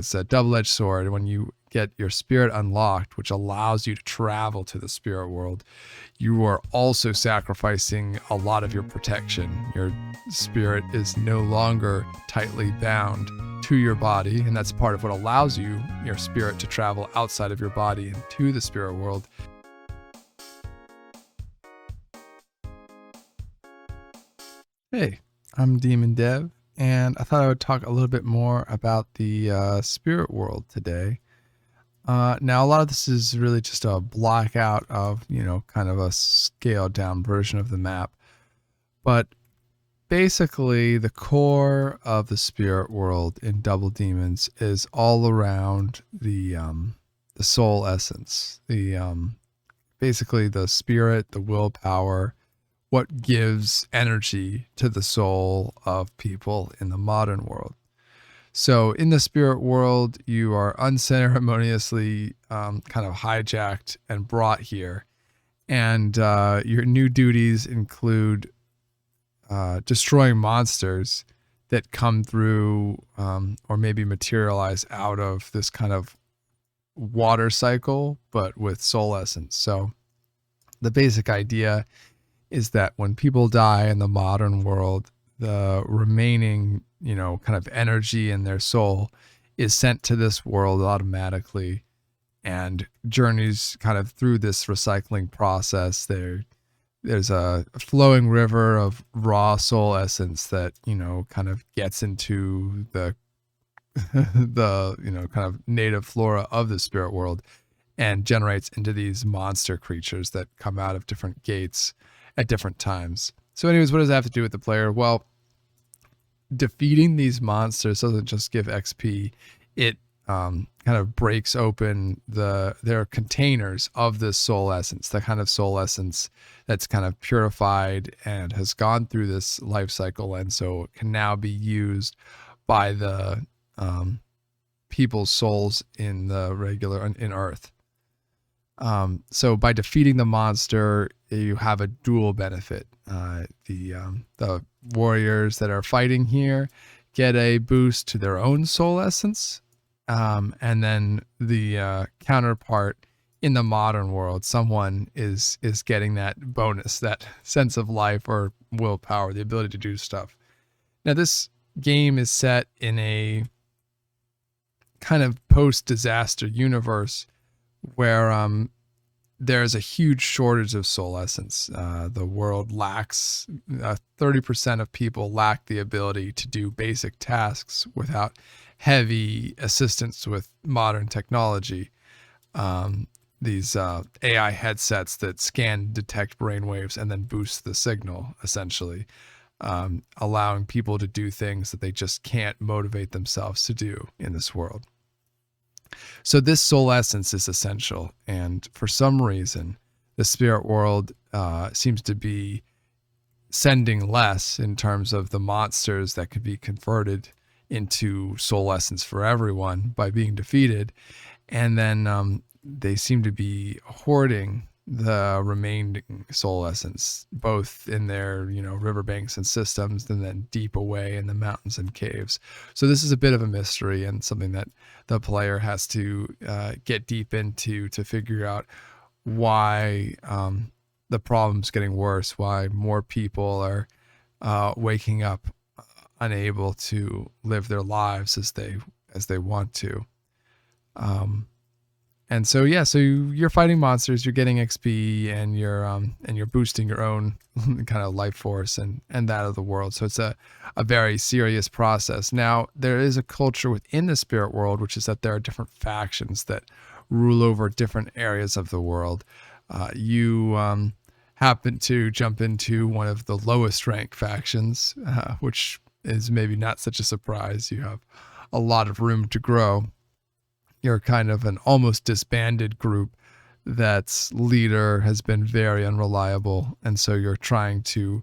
It's a double-edged sword. When you get your spirit unlocked, which allows you to travel to the spirit world, you are also sacrificing a lot of your protection. Your spirit is no longer tightly bound to your body, and that's part of what allows your spirit, to travel outside of your body and to the spirit world. Hey, I'm Demon Dev, and I thought I would talk a little bit more about the spirit world today. Now, a lot of this is really just a blackout of, kind of a scaled down version of the map. But basically, the core of the spirit world in Double Demons is all around the soul essence. Basically the spirit, the willpower, what gives energy to the soul of people in the modern world. So in the spirit world, you are unceremoniously kind of hijacked and brought here. And your new duties include destroying monsters that come through or maybe materialize out of this kind of water cycle, but with soul essence. So the basic idea is that when people die in the modern world, the remaining, kind of energy in their soul is sent to this world automatically and journeys kind of through this recycling process. There's a flowing river of raw soul essence that, kind of gets into the kind of native flora of the spirit world and generates into these monster creatures that come out of different gates at different times. So anyways, what does that have to do with the player? Well, defeating these monsters doesn't just give XP. It kind of breaks open their containers of this soul essence, the kind of soul essence that's kind of purified and has gone through this life cycle, and so it can now be used by the people's souls in the regular in Earth. So by defeating the monster, you have a dual benefit. The warriors that are fighting here get a boost to their own soul essence, and then the counterpart in the modern world, someone is getting that bonus, that sense of life or willpower, the ability to do stuff. Now, this game is set in a kind of post-disaster universe where there's a huge shortage of soul essence. The world lacks 30% of people lack the ability to do basic tasks without heavy assistance with modern technology. These AI headsets that scan, detect brainwaves, and then boost the signal, essentially, allowing people to do things that they just can't motivate themselves to do in this world. So this soul essence is essential, and for some reason, the spirit world seems to be sending less in terms of the monsters that could be converted into soul essence for everyone by being defeated, and then they seem to be hoarding the remaining soul essence, both in their, riverbanks and systems, and then deep away in the mountains and caves. So this is a bit of a mystery and something that the player has to get deep into to figure out why the problem's getting worse, why more people are waking up unable to live their lives as they want to. And so, so you're fighting monsters, you're getting XP, and you're boosting your own kind of life force and that of the world. So it's a very serious process. Now, there is a culture within the spirit world, which is that there are different factions that rule over different areas of the world. You happen to jump into one of the lowest rank factions, which is maybe not such a surprise. You have a lot of room to grow. You're kind of an almost disbanded group that's leader has been very unreliable, and so you're trying to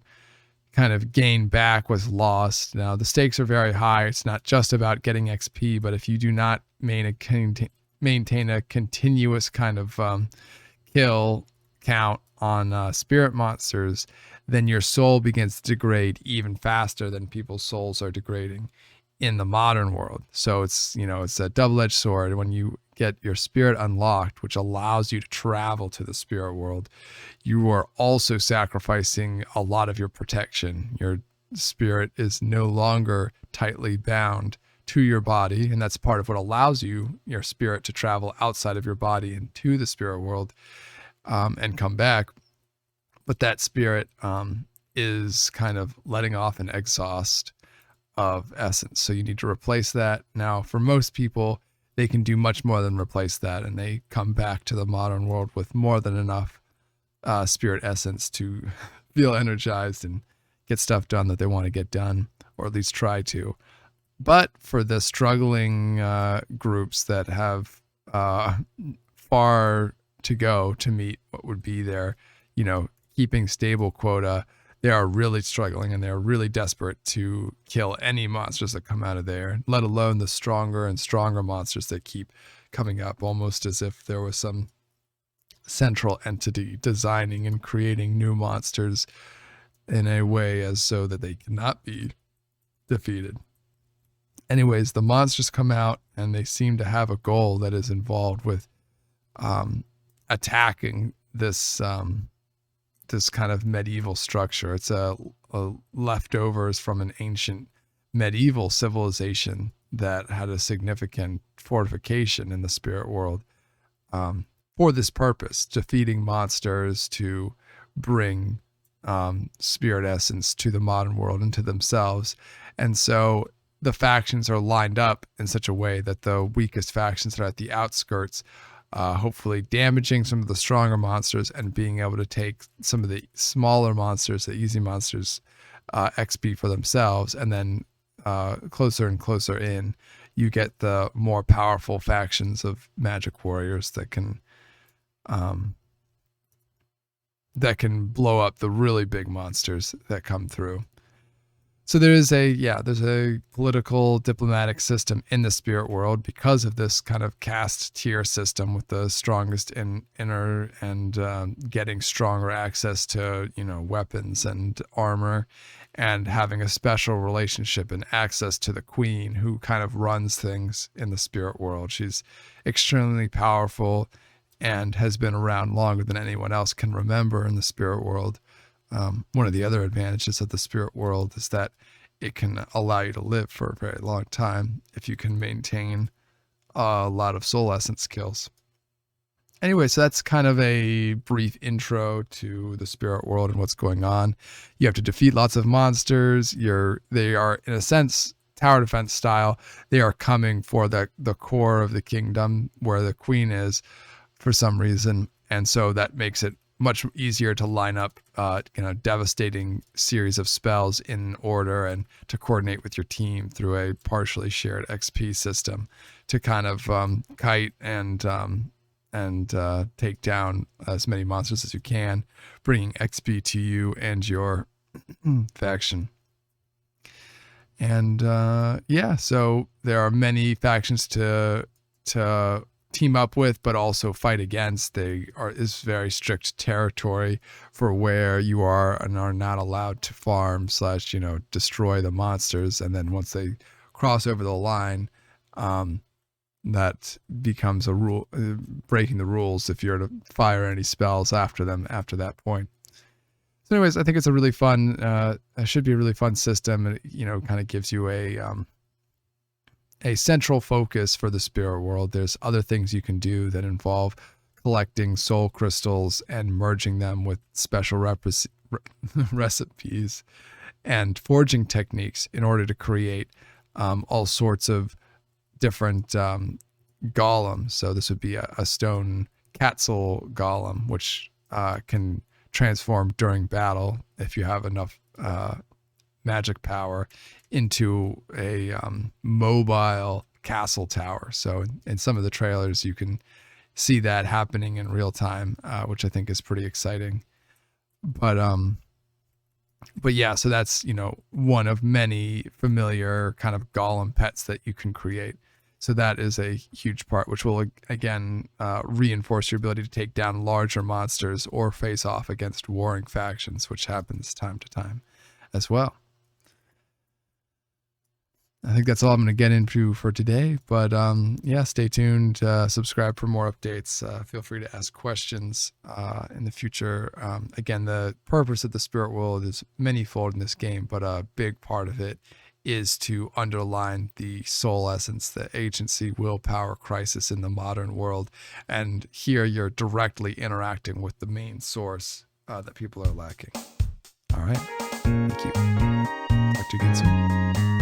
kind of gain back what's lost. Now, the stakes are very high. It's not just about getting XP, but if you do not maintain a continuous kind of kill count on spirit monsters, then your soul begins to degrade even faster than people's souls are degrading. in the modern world. So it's, it's a double-edged sword. When you get your spirit unlocked, which allows you to travel to the spirit world, you are also sacrificing a lot of your protection. Your spirit is no longer tightly bound to your body, and that's part of what allows your spirit to travel outside of your body into the spirit world, and come back. But that spirit is kind of letting off an exhaust of essence. So you need to replace that. Now, for most people, they can do much more than replace that, and they come back to the modern world with more than enough spirit essence to feel energized and get stuff done that they want to get done, or at least try to. But for the struggling groups that have far to go to meet what would be their, keeping stable quota, they are really struggling, and they're really desperate to kill any monsters that come out of there, let alone the stronger and stronger monsters that keep coming up, almost as if there was some central entity designing and creating new monsters in a way as so that they cannot be defeated. Anyways, the monsters come out, and they seem to have a goal that is involved with attacking this this kind of medieval structure. It's a leftovers from an ancient medieval civilization that had a significant fortification in the spirit world for this purpose, defeating monsters to bring spirit essence to the modern world and to themselves. And so the factions are lined up in such a way that the weakest factions are at the outskirts, hopefully damaging some of the stronger monsters and being able to take some of the smaller monsters, the easy monsters, XP for themselves. And then closer and closer in, you get the more powerful factions of magic warriors that can blow up the really big monsters that come through. So there's a political diplomatic system in the spirit world because of this kind of caste tier system, with the strongest in inner and getting stronger access to, weapons and armor, and having a special relationship and access to the queen, who kind of runs things in the spirit world. She's extremely powerful and has been around longer than anyone else can remember in the spirit world. One of the other advantages of the spirit world is that it can allow you to live for a very long time if you can maintain a lot of soul essence skills. Anyway, so that's kind of a brief intro to the spirit world and what's going on. You have to defeat lots of monsters. They are, in a sense, tower defense style. They are coming for the core of the kingdom where the queen is for some reason. And so that makes it much easier to line up, devastating series of spells in order, and to coordinate with your team through a partially shared XP system to kind of kite and take down as many monsters as you can, bringing XP to you and your faction. And so there are many factions to team up with, but also fight against. Is very strict territory for where you are and are not allowed to farm / destroy the monsters. And then once they cross over the line, that becomes a rule, breaking the rules if you're to fire any spells after them after that point. So anyways, I think it's a really fun, it should be a really fun system. And it, kind of gives you a central focus for the spirit world. There's other things you can do that involve collecting soul crystals and merging them with special recipes and forging techniques in order to create all sorts of different golems. So this would be a stone Catzel golem, which can transform during battle if you have enough magic power into a mobile castle tower. So in some of the trailers, you can see that happening in real time, which I think is pretty exciting. But yeah, so that's, one of many familiar kind of golem pets that you can create. So that is a huge part, which will, again, reinforce your ability to take down larger monsters or face off against warring factions, which happens time to time as well. I think that's all I'm going to get into for today. But yeah, stay tuned. Subscribe for more updates. Feel free to ask questions in the future. Again, the purpose of the spirit world is manyfold in this game, but a big part of it is to underline the soul essence, the agency, willpower crisis in the modern world. And here you're directly interacting with the main source that people are lacking. All right. Thank you. Talk to you again soon.